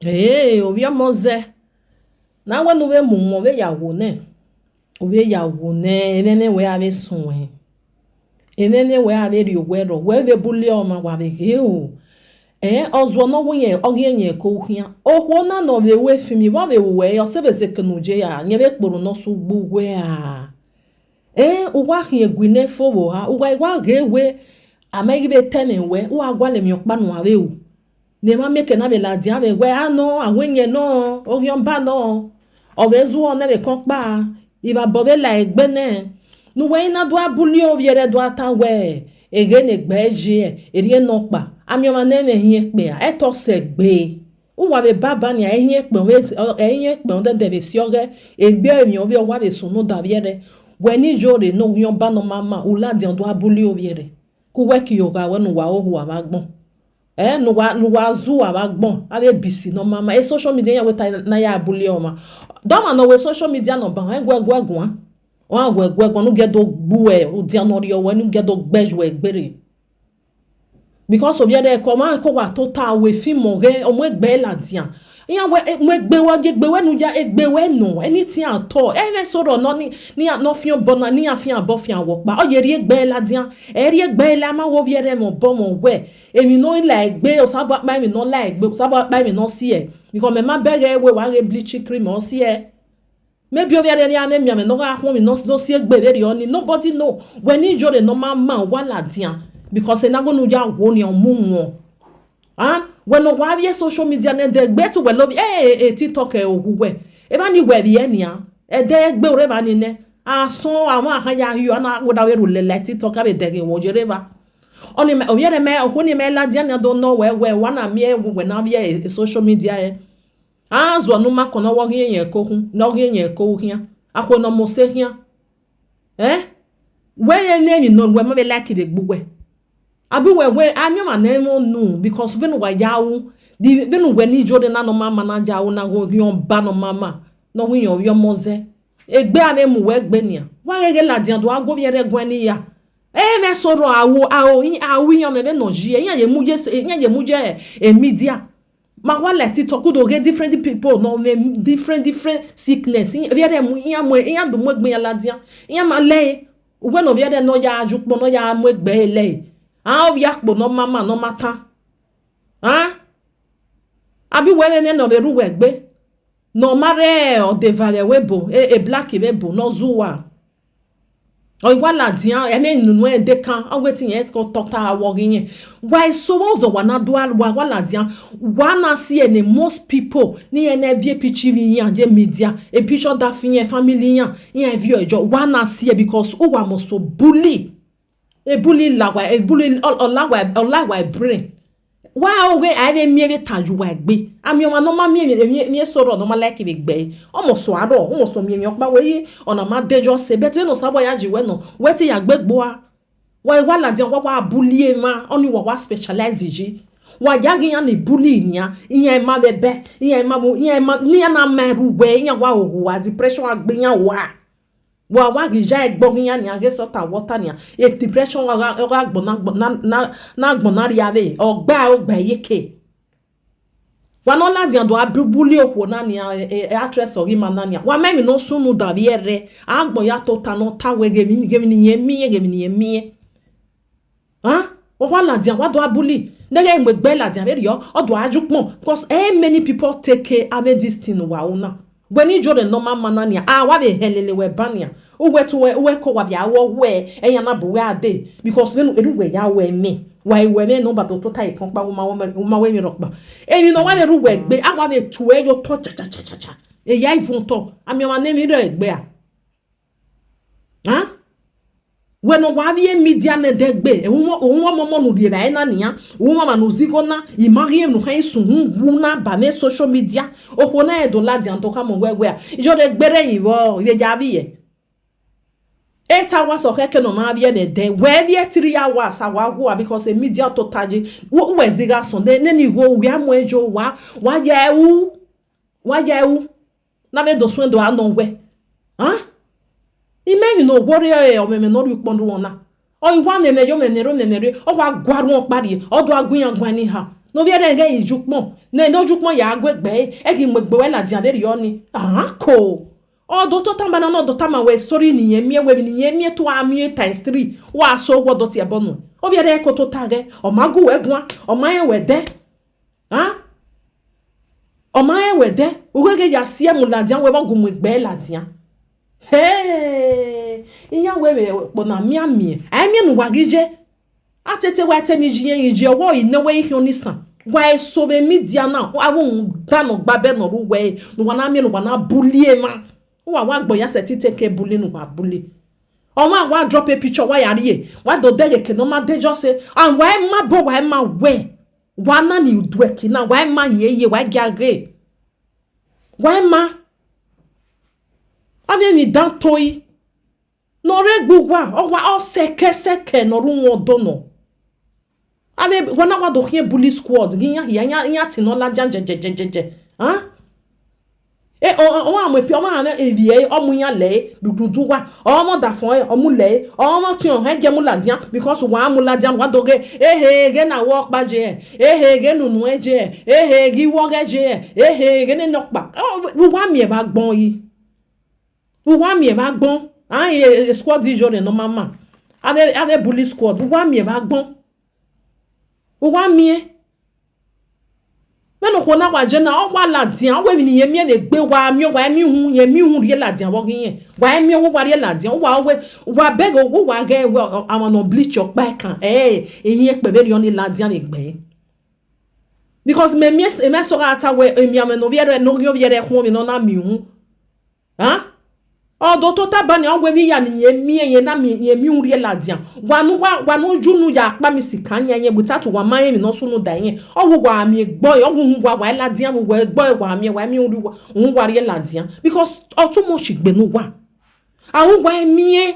Ovia moze. Na wa no we mu we ya wo ne. Owe ya wo ne enene we ave sunwe. Enene we ave ri ogwero we be bully o ma wa be o. Ozwo no wo yen ogenye ko hia. Ohwo na no we we fimi wa be we yo se be se kenuje ya nye be kporo no so gbugwe a. Uwa hie gwine fo wo ha. Uwa igwa ge we amegi be tenen we uwa gwa le mi okpa no ave o. Ne ma meke na be la dia be we ano awenye no orion ba no. Obezu o ne be kokpa. Il va bover la egbene. Nous voyons na doit boulio viere doit ta we. Ege ne gbeje, erien nokpa. Amio manene hiekpe a eto se gbe. Ou wa be baba ni a hiekpe we hiekpe on de be sioge egbe mi o vi o wa be sunu da viere. Weni jore no yon ba no mama ou la di on doit boulio viere. Ku we ki yoga we no wa o hu amagbon. No wa zu amagbon. Ave bisi no mama. E social media ya we ta na ya boulio ma. Dama no we social media no ban egwegwegun o agwegwegun no get do gbu e o dia no ri o we no get do gbeju egbere because of yede ko ma ko wa total we fi mo re o mo egbe la dia yan we mo egbe we nu ja egbe we no anything at all ene soro no ni no fi bona ni afin abo fi awo pa o ye ri egbe la dia e ri egbe la ma wo viere mo bo mo we emi no la egbe o sabo pa mi no la egbe sabo pa mi no si e because me ma bere we wa re bleach cream o si e maybe over there ya me no ga home no si egbe very oni nobody know when you jore no man wala dia because na go no ja wo ni omu when no wa vie social media na de gbe to we love TikTok e ogugwe e ba ni we bi enia e de egbe ore ba ni ne ason awon akan ya yu na wo da we rule like TikTok be de wo jere ba oni me oyere me ohuni me la dia na do no we wana me we na vie social media e azwa no mako na wo yen ko hu na wo yen ko hia akwo no mo se hia we yen ni no we mo be like de gbugwe abi we ami ma na mo nu because venu wa yawo di venu we ni jode na no mama na jawo na go yon ba no mama no wi yon yo moze egbe ane mu we gbe nia wa gege la dian do ago viere gwan ni ya me soro awo yan me no ji yan ye muje media ma wa let it talk do get different people no different sickness viere mu yan do mo gbe yan la dian yan ma le we no viere no ya ajupo no ya mo gbe le o ya po no mama no mata abi we ne no be ru we gbe no mare o de vale webo e black webo no zuwa o wala dian e me nunu e de kan o wetin e ko talk ta wo yin why so wo wana do wala dian wana see any most people ni ene vie pichiri yan je media e picture da fin family yan vie ojo wana see because o wa must bully e bully lawa e bully olawa brain wa we ave mi be taju wa gbe ami o ma no ma mi soro no ma like be gbe o mo so aro o mo so mi opa we ona ma dejo se bete no sabo ya jiwe no weti ya gbegbo a wa la di wa bully ma oni wa specialize ji wa yagi yan ni bully nia iyan ma bebe iyan ma ni na meru we iyan wa ohu wa depression agbe yan wa gija egbogun yan ni age salt and water ni e depression wa na gbona ri ave ogba yeke wa no la dian do abuli okwo na ni actress ori mana ni wa memi no sunu da viere agbon ya to ta no ta we gemi ni yemi wa la dian wa do abuli nege ngbe la dian very yo o do ajupon because many people take ave this thing wa una when you jore normal manania wa be helele we bania o we to we ko wa bia wo we eyan na bo we ade because when eru we ya we me why we me no but to tai kan pa wo ma we mi rokpa eni no wa be ru we gbe awa be tu e yo to cha e ya ifun to ami ma ne mi re gbe when wa vie media na de gbe ohun mo no bi ba na nia ohun ma no ziko na imari no kan sun hu na ba me social media o na e do la di anto ka mo wewe a ijo de gbere yin wo ye ja bi ye 8 hours o keke no ma vie de we vie 3 hours awa ho because a media to taji wo we ziga so de ne ni go we amo ejo wa ya u na be do so do anon we imemi no worry o me no ri pondu wona o iwa me yo me nero o wa gwaru o pari o do agun yan gwan ni ha no viere ge ijukpon ne no jukpon ya agbegbe e ki megbe la dia be rioni ko o do to tamba na no do tama we story ni yemie to amie times 3 wa so wo do ti ebonu o viere ko to tage o magu wegun o ma e wede o ma e wede ugege ya sie mu la dia we ba gu megbe la dia hey iya we po na mi nu wagije atete wa teni jiye wo inewe ihe onisan wa so be media na awon dano gbabe no ruwe no wana mi no wana bulie ma wa gbo ya setite ke bulie no wa bulie o wa drop a picture wa yare wa do dege ke no ma de just say and why ma bo why ma we wa na ni dueki na why ma yeye wa giage why ma ave mi dan toyi no regbugwa o wa o seke no ru won do no ave wana wa do hie bully squad ginya tinola janjejejeje o wa mo pe o ma na erie o mu yan le dududu wa o mo da fon o mu le o mo ti on he je mu ladian because wa mu ladian wa doge ge na work ba je ge nunu eje gi wo ge je ge ne nokpa wa mi e ba gbon yi wa mi e ba gbon squad di jore no mama ave bully squad wa mi e ba gbon wa mi meno ko na wa je na o wa ladian o we mi ye mi le gbe wa mi hu rie ladian wo yin wa mi wo wa rie ladian wa beg wo wa ge àwọn no bleach your back kan eyin pe be ri oni ladian le gbe because me so ata we mi ameno viere no viere ho mi no na mi hu o do to tabani o we mi ya ni ye na mi rie ladian wa no junu ya pa mi sikanya yen butatu wa man mi no sunu da yen o wo wa mi gbo o hu wa ladian wo gbo wa mi uri wa rie ladian because o too much gbe no wa awu wa mi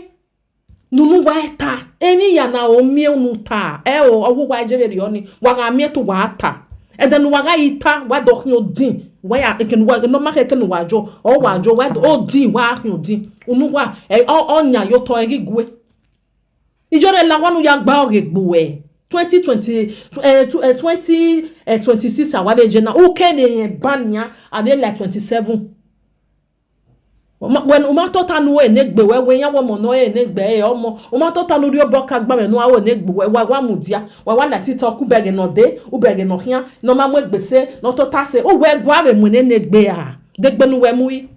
nunu wa ta eni ya na o mi unu ta o wa je be oni wa ga mi to wa ta e den wa ga ita wa do hin odin wa ya ken wa no ma ken wa jo wa o din wa hin odin unu wa onya yo to egigwe ijore la wanu ya gba ogegbo 2026 awa be je na o ken e bania ade like 27 when uma tota nu e negbe we yan wo mo no e negbe omo uma tota lori oboka gba me no awo negbe wa mudia wa la TikTok ubege no de ubege no hian no ma mo egbese no tota se o we gwa be mu ne negbe degbe nu we mu yi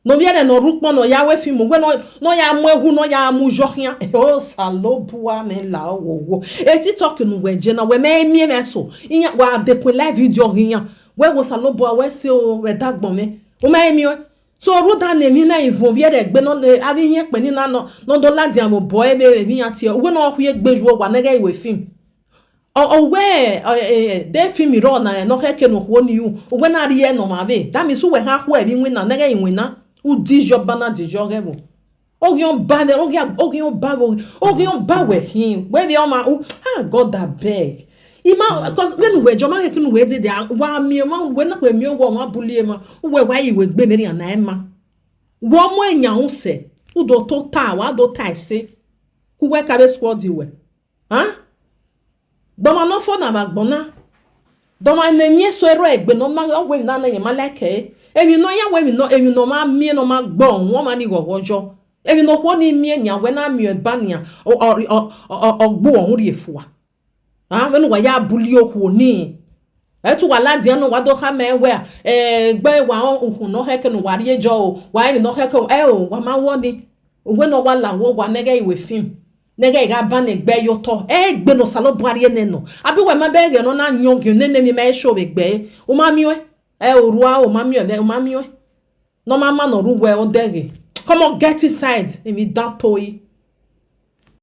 no viene no rukmo no ya we film we no ya mu ehu no ya mu jo hian o salobua me la wo e TikTok nu we je na we me so iyan wa de ko live video hian we wo salobua we se o we dagbon me o ma emi o so roda na mi na ivon viere egbe no le abi yen pe ni na no do ladian mo boy be bi yan ti o we no hu egbeju wa na ga iwe film o we de film ro na no keke no ho ni u o we na ri e no ma be that means we ha ho e bi win na ga iwe na u di job na di job e mo o yon ba we him we the ma God that beg ima because when we joma ke nu we de wa mi ma we na we mi wo ma bulie ma we wa yi we gbe meri ana ema wo mo enya ho se u do to ta wa do ta se ku we ka be squad we do ma no fo na ma gbona do ma na nyi so ero egbe no ma we na na yen ma like emi no ya we mi no emi no ma mi no ma gbon won ma ni gogojo emi no ho ni mi enya we na mi e bania ogbo ohun ri efuwa when wa ya bully ohu ni etu wa ladian no wa do ha me we gbe wa ohun no heke no wa ri ejo wa ni no heke wa ma wo ni we no wa la wo wa nega iwe film nega ga ban egbe yo to gbe no salo buari ene no abi we ma be ge no na nyonge nene mi ma show egbe o ma mi we orua o ma mi we no ma no ru we o dege come on get inside emi dat toy